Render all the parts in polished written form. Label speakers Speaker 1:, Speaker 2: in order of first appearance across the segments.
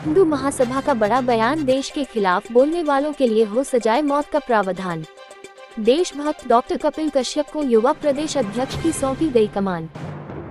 Speaker 1: हिंदू महासभा का बड़ा बयान, देश के खिलाफ बोलने वालों के लिए हो सजाए मौत का प्रावधान। देशभक्त डॉक्टर कपिल कश्यप को युवा प्रदेश अध्यक्ष की सौंपी गई कमान।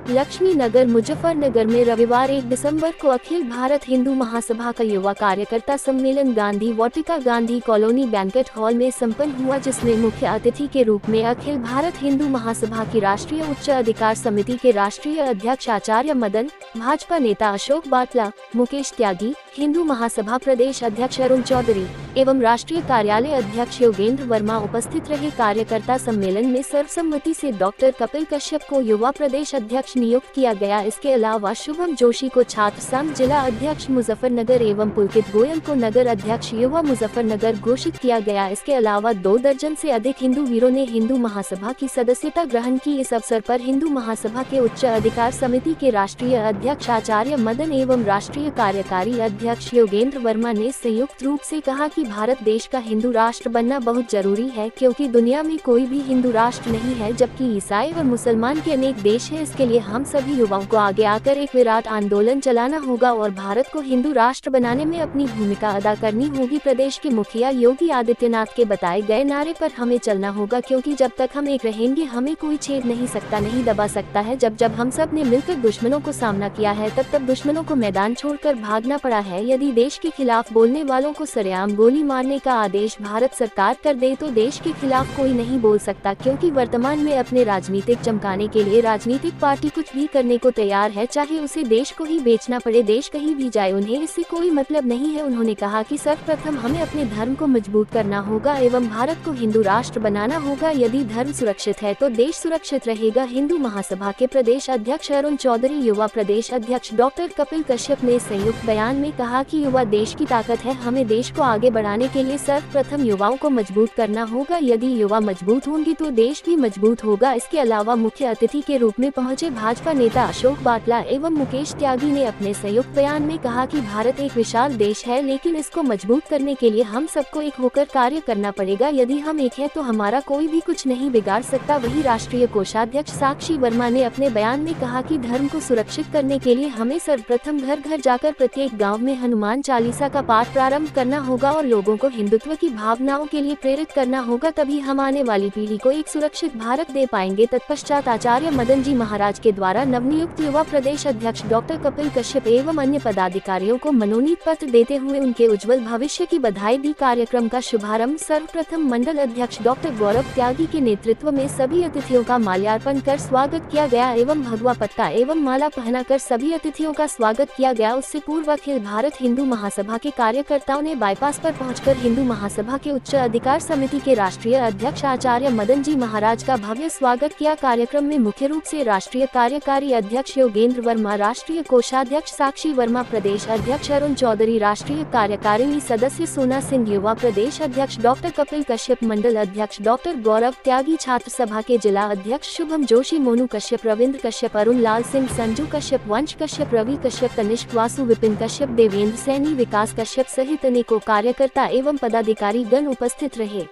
Speaker 1: लक्ष्मी नगर मुजफ्फरनगर में रविवार 1 दिसंबर को अखिल भारत हिंदू महासभा का युवा कार्यकर्ता सम्मेलन गांधी वाटिका गांधी कॉलोनी बैंकेट हॉल में संपन्न हुआ, जिसमें मुख्य अतिथि के रूप में अखिल भारत हिंदू महासभा की राष्ट्रीय उच्च अधिकार समिति के राष्ट्रीय अध्यक्ष आचार्य मदन, भाजपा नेता अशोक बाटला, मुकेश त्यागी, हिंदू महासभा प्रदेश अध्यक्ष अरुण चौधरी एवं राष्ट्रीय कार्यालय अध्यक्ष योगेंद्र वर्मा उपस्थित रहे। कार्यकर्ता सम्मेलन में सर्वसम्मति से डॉक्टर कपिल कश्यप को युवा प्रदेश अध्यक्ष नियुक्त किया गया। इसके अलावा शुभम जोशी को छात्र संघ जिला अध्यक्ष मुजफ्फरनगर एवं पुलकित गोयल को नगर अध्यक्ष युवा मुजफ्फरनगर घोषित किया गया। इसके अलावा 2 दर्जन से अधिक हिंदू वीरों ने हिंदू महासभा की सदस्यता ग्रहण की। इस अवसर पर हिंदू महासभा के उच्च अधिकार समिति के राष्ट्रीय अध्यक्ष आचार्य मदन एवं राष्ट्रीय कार्यकारी अध्यक्ष योगेंद्र वर्मा ने संयुक्त रूप से कहा कि भारत देश का हिंदू राष्ट्र बनना बहुत जरूरी है, क्योंकि दुनिया में कोई भी हिंदू राष्ट्र नहीं है, जबकि ईसाई और मुसलमान के अनेक देश हैं। इसके लिए हम सभी युवाओं को आगे आकर एक विराट आंदोलन चलाना होगा और भारत को हिंदू राष्ट्र बनाने में अपनी भूमिका अदा करनी होगी। प्रदेश के मुखिया योगी आदित्यनाथ के बताए गए नारे पर हमें चलना होगा, क्योंकि जब तक हम एक रहेंगे हमें कोई छेड़ नहीं सकता, नहीं दबा सकता है। जब हम सब ने मिलकर दुश्मनों को सामना किया है, तब दुश्मनों को मैदान छोड़कर भागना पड़ा है। यदि देश के खिलाफ बोलने वालों को सरेआम गोली मारने का आदेश भारत सरकार कर दे तो देश के खिलाफ कोई नहीं बोल सकता, क्योंकि वर्तमान में अपने राजनीतिक चमकाने के लिए राजनीतिक पार्टी कुछ भी करने को तैयार है, चाहे उसे देश को ही बेचना पड़े। देश कहीं भी जाए, उन्हें इससे कोई मतलब नहीं है। उन्होंने कहा कि सर्वप्रथम हमें अपने धर्म को मजबूत करना होगा एवं भारत को हिंदू राष्ट्र बनाना होगा। यदि धर्म सुरक्षित है तो देश सुरक्षित रहेगा। हिंदू महासभा के प्रदेश अध्यक्ष अरुण चौधरी, युवा प्रदेश अध्यक्ष डॉक्टर कपिल कश्यप ने संयुक्त बयान में कहा कि युवा देश की ताकत है। हमें देश को आगे बढ़ाने के लिए सर्वप्रथम युवाओं को मजबूत करना होगा। यदि युवा मजबूत होंगे तो देश भी मजबूत होगा। इसके अलावा मुख्य अतिथि के रूप में पहुंचे भाजपा नेता अशोक बाटला एवं मुकेश त्यागी ने अपने संयुक्त बयान में कहा कि भारत एक विशाल देश है, लेकिन इसको मजबूत करने के लिए हम सबको एक होकर कार्य करना पड़ेगा। यदि हम एक हैं तो हमारा कोई भी कुछ नहीं बिगाड़ सकता। वहीं राष्ट्रीय कोषाध्यक्ष साक्षी वर्मा ने अपने बयान में कहा कि धर्म को सुरक्षित करने के लिए हमें सर्वप्रथम घर घर जाकर प्रत्येक गाँव में हनुमान चालीसा का पाठ प्रारंभ करना होगा और लोगों को हिंदुत्व की भावनाओं के लिए प्रेरित करना होगा। तभी हम आने वाली पीढ़ी को एक सुरक्षित भारत दे पाएंगे। तत्पश्चात आचार्य मदन जी महाराज के द्वारा नवनियुक्त युवा प्रदेश अध्यक्ष डॉक्टर कपिल कश्यप एवं अन्य पदाधिकारियों को मनोनीत पत्र देते हुए उनके उज्जवल भविष्य की बधाई दी। कार्यक्रम का शुभारंभ सर्वप्रथम मंडल अध्यक्ष डॉक्टर गौरव त्यागी के नेतृत्व में सभी अतिथियों का माल्यार्पण कर स्वागत किया गया एवं भगवा पट्टा एवं माला पहनाकर सभी अतिथियों का स्वागत किया गया। उससे पूर्व अखिल भारत हिंदू महासभा के कार्यकर्ताओं ने बाईपास पर पहुंचकर हिंदू महासभा के उच्च अधिकार समिति के राष्ट्रीय अध्यक्ष आचार्य मदन जी महाराज का भव्य स्वागत किया। कार्यक्रम में मुख्य रूप से राष्ट्रीय कार्यकारी अध्यक्ष योगेंद्र वर्मा, राष्ट्रीय कोषाध्यक्ष साक्षी वर्मा, प्रदेश अध्यक्ष अरुण चौधरी, राष्ट्रीय कार्यकारिणी सदस्य सोना सिंह, युवा प्रदेश अध्यक्ष डॉक्टर कपिल कश्यप, मंडल अध्यक्ष डॉक्टर गौरव त्यागी, छात्र सभा के जिला अध्यक्ष शुभम जोशी, मोनू कश्यप, रविंद्र कश्यप, अरुण लाल सिंह, संजू कश्यप, वंश कश्यप, रवि कश्यप, तनिष्क वासु, विपिन कश्यप, देवेंद्र सैनी, विकास कश्यप सहित अनेकों कार्यकर्ता एवं पदाधिकारी गण उपस्थित रहे।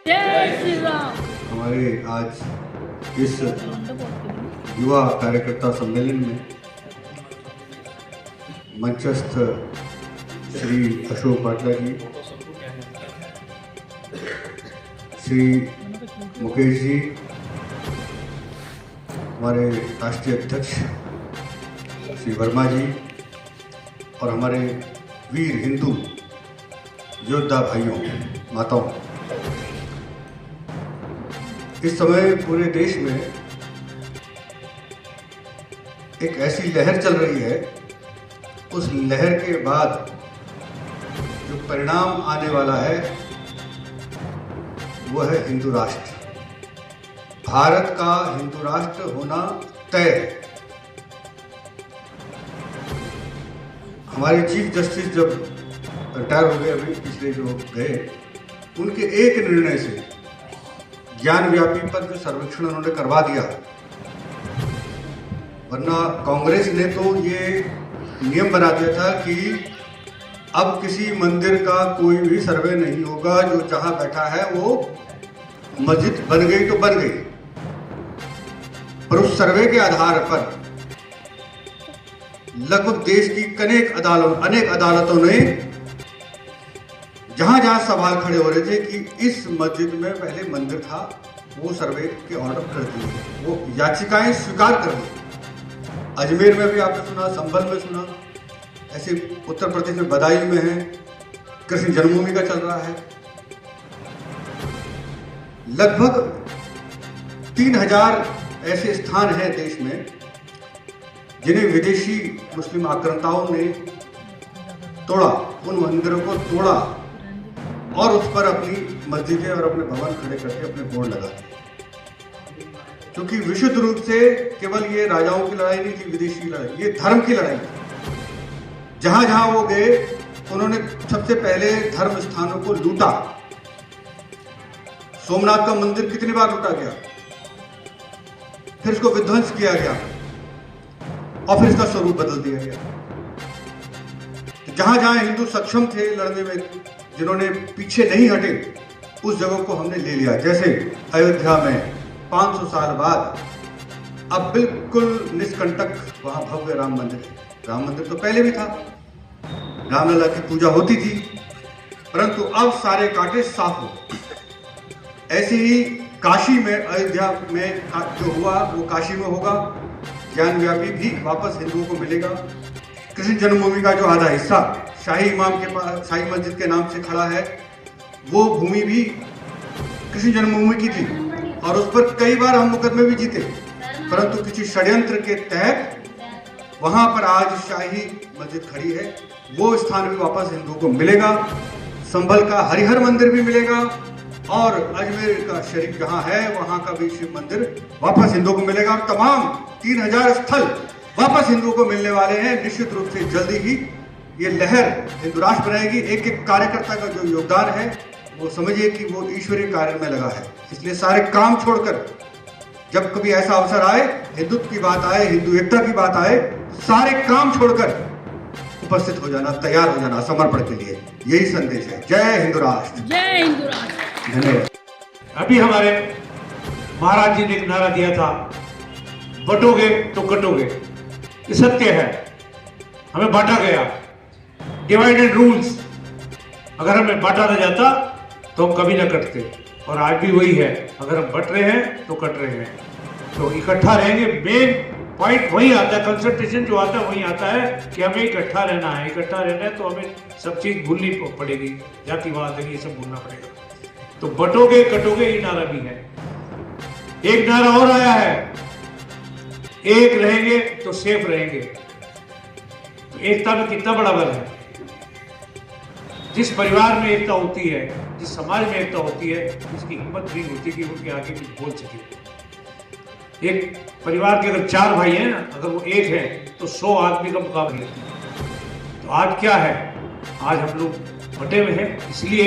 Speaker 2: जय श्री राम।
Speaker 3: हमारे आज इस युवा कार्यकर्ता सम्मेलन में मंचस्थ श्री अशोक बाटला जी, श्री मुकेश जी, हमारे राष्ट्रीय अध्यक्ष श्री वर्मा जी और हमारे वीर हिंदू योद्धा भाइयों माताओं, इस समय पूरे देश में एक ऐसी लहर चल रही है, उस लहर के बाद जो परिणाम आने वाला है वो है हिंदू राष्ट्र। भारत का हिंदू राष्ट्र होना तय है। हमारे चीफ जस्टिस जब रिटायर हो गए, अभी पिछले जो गए, उनके एक निर्णय से ज्ञान व्यापी पर जो सर्वेक्षण उन्होंने करवा दिया, वरना कांग्रेस ने तो ये नियम बना दिया था कि अब किसी मंदिर का कोई भी सर्वे नहीं होगा, जो जहां बैठा है वो मस्जिद बन गई तो बन गई। पर उस सर्वे के आधार पर लगभग देश की अनेक अदालतों ने जहां जहां सवाल खड़े हो रहे थे कि इस मस्जिद में पहले मंदिर था, वो सर्वे के ऑर्डर कर दिए, वो याचिकाएं स्वीकार कर दी। अजमेर में भी आपने सुना, संभल में सुना, ऐसे उत्तर प्रदेश में बदायूं में है, कृष्ण जन्मभूमि का चल रहा है। लगभग 3000 ऐसे स्थान हैं देश में जिन्हें विदेशी मुस्लिम आक्रांताओं ने तोड़ा, उन मंदिरों को तोड़ा और उस पर अपनी मस्जिदें और अपने भवन खड़े करके अपने बोर्ड लगा दिए। क्योंकि विशुद्ध रूप से केवल ये राजाओं की लड़ाई नहीं थी, विदेशी लड़ाई, ये धर्म की लड़ाई थी। जहां जहां वो गए उन्होंने सबसे पहले धर्म स्थानों को लूटा। सोमनाथ का मंदिर कितनी बार लूटा गया, फिर इसको विध्वंस किया गया और फिर इसका स्वरूप बदल दिया गया। जहां जहां हिंदू सक्षम थे लड़ने में, जिन्होंने पीछे नहीं हटे, उस जगह को हमने ले लिया। जैसे अयोध्या में 500 साल बाद अब बिल्कुल निष्कंटक वहां भव्य राम मंदिर है। राम मंदिर तो पहले भी था, रामलला की पूजा होती थी, परंतु अब सारे कांटे साफ हो। ऐसे ही काशी में, अयोध्या में जो हुआ वो काशी में होगा। ज्ञान व्यापी भी वापस हिंदुओं को मिलेगा। कृष्ण जन्मभूमि का जो आधा हिस्सा शाही इमाम के पास, शाही मस्जिद के नाम से खड़ा है, वो भूमि भी कृष्ण जन्मभूमि की थी और उस पर कई बार हम मुकदमे भी जीते, परंतु किसी षड्यंत्र के तहत वहां पर आज शाही मस्जिद खड़ी है। वो स्थान भी वापस हिंदुओं को मिलेगा। संभल का हरिहर मंदिर भी मिलेगा और अजमेर का शरीफ जहां है वहां का भी शिव मंदिर वापस हिंदुओं को मिलेगा। तमाम 3000 स्थल वापस हिंदुओं को मिलने वाले हैं। निश्चित रूप से जल्दी ही ये लहर हिंदू राष्ट्र बनाएगी। एक एक कार्यकर्ता का जो योगदान है वो समझिए कि वो ईश्वरीय कार्य में लगा है। इसलिए सारे काम छोड़कर जब कभी ऐसा अवसर आए, हिंदुत्व की बात आए, हिंदू एकता की बात आए, सारे काम छोड़कर उपस्थित हो जाना, तैयार हो जाना समर्पण के लिए। यही संदेश है। जय हिंदू राष्ट्र,
Speaker 2: जय हिंदू राष्ट्र।
Speaker 3: धन्यवाद।
Speaker 4: अभी हमारे महाराज जी ने एक नारा दिया था, बटोगे तो कटोगे। ये सत्य है, हमें बांटा गया, डिवाइड एंड रूल्स। अगर हमें बांटा न जाता तो हम कभी ना कटते, और आज भी वही है। अगर हम बट रहे हैं तो कट रहे हैं, तो इकट्ठा रहेंगे। मेन पॉइंट वही आता है, कंसंट्रेशन जो आता है वही आता है कि हमें इकट्ठा रहना है। इकट्ठा रहना है तो हमें सब चीज भूलनी पड़ेगी, जातिवाद ये सब भूलना पड़ेगा। तो बटोगे कटोगे ये नारा भी है। एक नारा और आया है, एक रहेंगे तो सेफ रहेंगे। तो एकता में कितना बड़ा बल है। जिस परिवार में एकता होती है, जिस समाज में एकता होती है, उसकी हिम्मत नहीं होती कि उनके आगे कुछ बोल सके। एक परिवार के अगर 4 भाई हैं ना, अगर वो एक है तो 100 आदमी का मुकाबला लेते हैं। तो आज क्या है, आज हम लोग बटे में हैं, इसलिए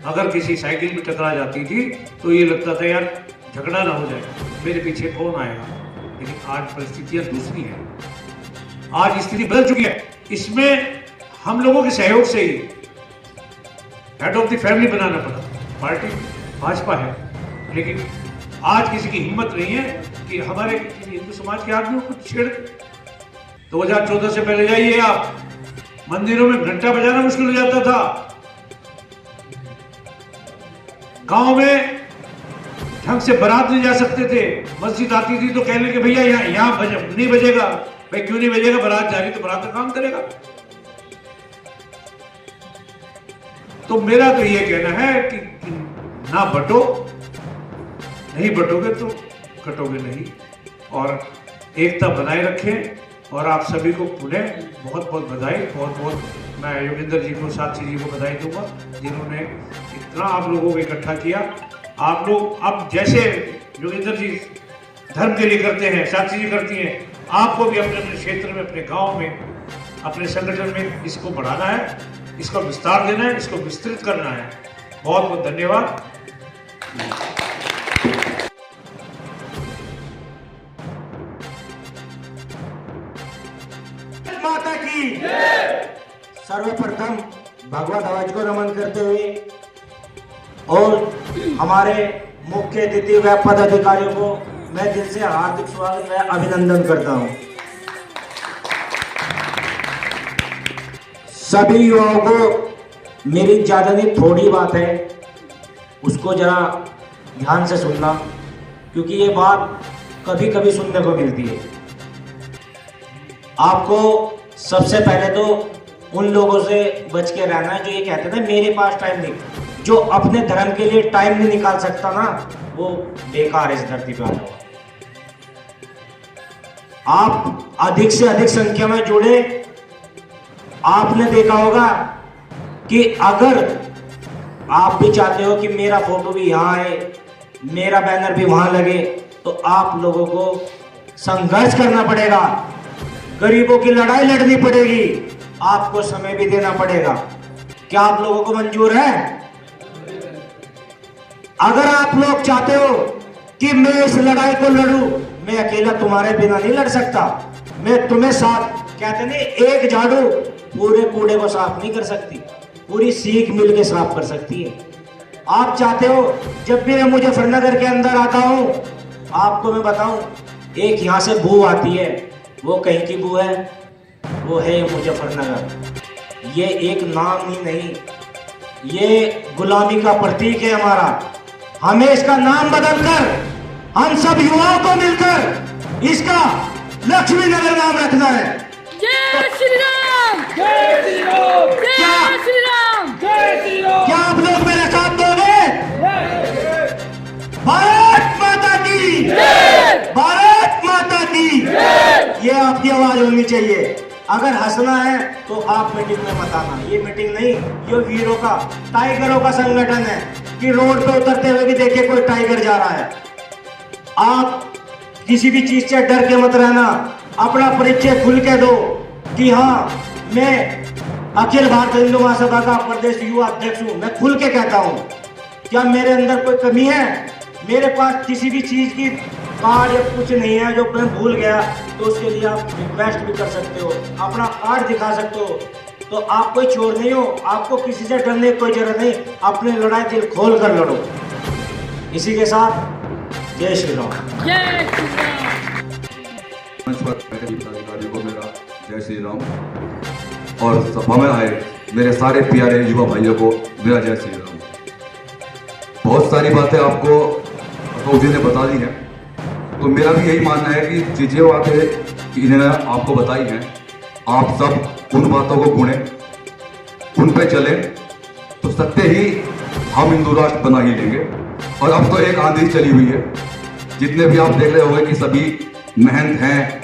Speaker 4: अगर किसी साइकिल में टकरा जाती थी तो ये लगता था यार झगड़ा ना हो जाए, मेरे पीछे कौन आएगा। लेकिन आज परिस्थितियां दूसरी हैं। आज स्थिति बदल चुकी है। इसमें हम लोगों के सहयोग से ही हेड ऑफ द फैमिली बनाना पड़ा। पार्टी भाजपा है, लेकिन आज किसी की हिम्मत नहीं है कि हमारे हिंदू समाज के आदमियों को छेड़। 2014 से पहले जाइए आप, मंदिरों में घंटा बजाना मुश्किल हो जाता था। गांव में ढंग से बारात नहीं जा सकते थे। मस्जिद आती थी तो कहने के भैया यहाँ नहीं बजेगा। भाई क्यों नहीं बजेगा, बारात जा रही तो बारात का काम करेगा। तो मेरा तो ये कहना है कि ना बटो, नहीं बटोगे तो कटोगे नहीं, और एकता बनाए रखें। और आप सभी को पुनः बहुत बहुत बधाई। बहुत बहुत मैं योगेंद्र जी को, साक्षी जी को बधाई दूंगा, जिन्होंने इतना आप लोगों को इकट्ठा किया। आप लोग अब जैसे योगेंद्र जी धर्म के लिए करते हैं, साक्षी जी करती हैं, आपको भी अपने अपने क्षेत्र में, अपने गांव में, अपने संगठन में इसको बढ़ाना है, इसको विस्तार देना है, इसको विस्तृत करना है। बहुत बहुत धन्यवाद।
Speaker 5: माता की सर्वप्रथम भगवा ध्वज को नमन करते हुए और हमारे मुख्य अतिथि व पदाधिकारियों को मैं दिल से हार्दिक स्वागत व अभिनंदन करता हूं। सभी युवाओं को मेरी ज्यादा नहीं थोड़ी बात है, उसको जरा ध्यान से सुनना, क्योंकि ये बात कभी कभी सुनने को मिलती है। आपको सबसे पहले तो उन लोगों से बच के रहना है जो ये कहते थे मेरे पास टाइम नहीं। जो अपने धर्म के लिए टाइम नहीं निकाल सकता ना, वो बेकार है इस धरती पे आया हुआ। आप अधिक से अधिक संख्या में जुड़े। आपने देखा होगा कि अगर आप भी चाहते हो कि मेरा फोटो भी यहाँ आए, मेरा बैनर भी वहां लगे, तो आप लोगों को संघर्ष करना पड़ेगा, गरीबों की लड़ाई लड़नी पड़ेगी, आपको समय भी देना पड़ेगा। क्या आप लोगों को मंजूर है? अगर आप लोग चाहते हो कि मैं इस लड़ाई को लड़ूं, मैं अकेला तुम्हारे बिना नहीं लड़ सकता। मैं तुम्हें साथ, कहते नहीं एक झाड़ू पूरे कूड़े को साफ नहीं कर सकती, पूरी सीख मिल के साफ कर सकती है। आप चाहते हो जब भी मैं मुजफ्फरनगर के अंदर आता हूं, आपको मैं बताऊं, एक यहां से बू आती है, वो कहीं की बू है, वो है मुजफ्फरनगर। ये एक नाम ही नहीं, ये गुलामी का प्रतीक है हमारा। हमें इसका नाम बदलकर हम सब युवाओं को मिलकर इसका लक्ष्मी नगर नाम रखना है।
Speaker 2: जय श्री राम, जय श्री राम, जय श्री राम, जय श्री राम।
Speaker 5: क्या आप लोग मेरा साथ दोगे? भारत माता की जय, भारत माता की जय। ये आपकी आवाज होनी चाहिए। अगर हंसना है तो आप मीटिंग में मत आना। ये मीटिंग नहीं, ये वीरों का, टाइगरों का संगठन है कि रोड पे उतरते हुए भी देखिए कोई टाइगर जा रहा है। आप किसी भी चीज से डर के मत रहना, अपना परिचय खुल के दो कि हाँ मैं अखिल भारत हिंदू महासभा का प्रदेश युवा अध्यक्ष हूँ। मैं खुल के कहता हूँ, क्या मेरे अंदर कोई कमी है? मेरे पास किसी भी चीज की कार्ड या कुछ नहीं है जो मैं भूल गया, तो उसके लिए आप रिक्वेस्ट भी कर सकते हो, अपना कार्ड दिखा सकते हो। तो आप कोई चोर नहीं हो, आपको किसी से डरने की कोई जरूरत नहीं, अपनी लड़ाई दिल खोल कर लड़ो। इसी के साथ जय श्री राम,
Speaker 2: जय श्री राम।
Speaker 6: मंच पर बैठे पदाधिकारियों को मेरा जय श्री राम, और सभा में आए मेरे सारे प्यारे युवा भाइयों को मेरा जय श्री राम। बहुत सारी बातें आपको जी ने बता दी हैं, तो मेरा भी यही मानना है कि जो बातें इन्होंने आपको बताई हैं, आप सब उन बातों को गुणे, उन पे चले, तो सत्य ही हम हिंदू राष्ट्र बना ही लेंगे। और अब तो एक आंधी चली हुई है, जितने भी आप देख रहे होंगे कि सभी महंत हैं,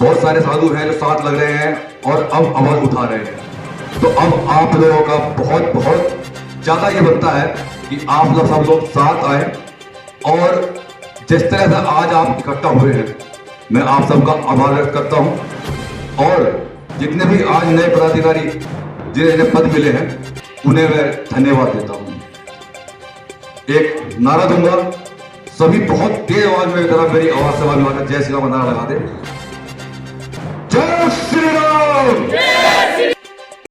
Speaker 6: बहुत सारे साधु हैं जो साथ लग रहे हैं और अब आवाज उठा रहे हैं। तो अब आप लोगों का बहुत बहुत ज्यादा ये बनता है कि आप लोग सब लोग साथ आए, और जिस तरह से आज आप इकट्ठा हुए हैं, मैं आप सबका आभार व्यक्त करता हूं। और जितने भी आज नए पदाधिकारी जिन्हें पद मिले हैं, उन्हें मैं धन्यवाद देता हूं। एक नारा दूंगा, सभी बहुत तेज आवाज में जरा मेरी आवाज से जय श्री राम नारा लगा दे। जय श्री राम।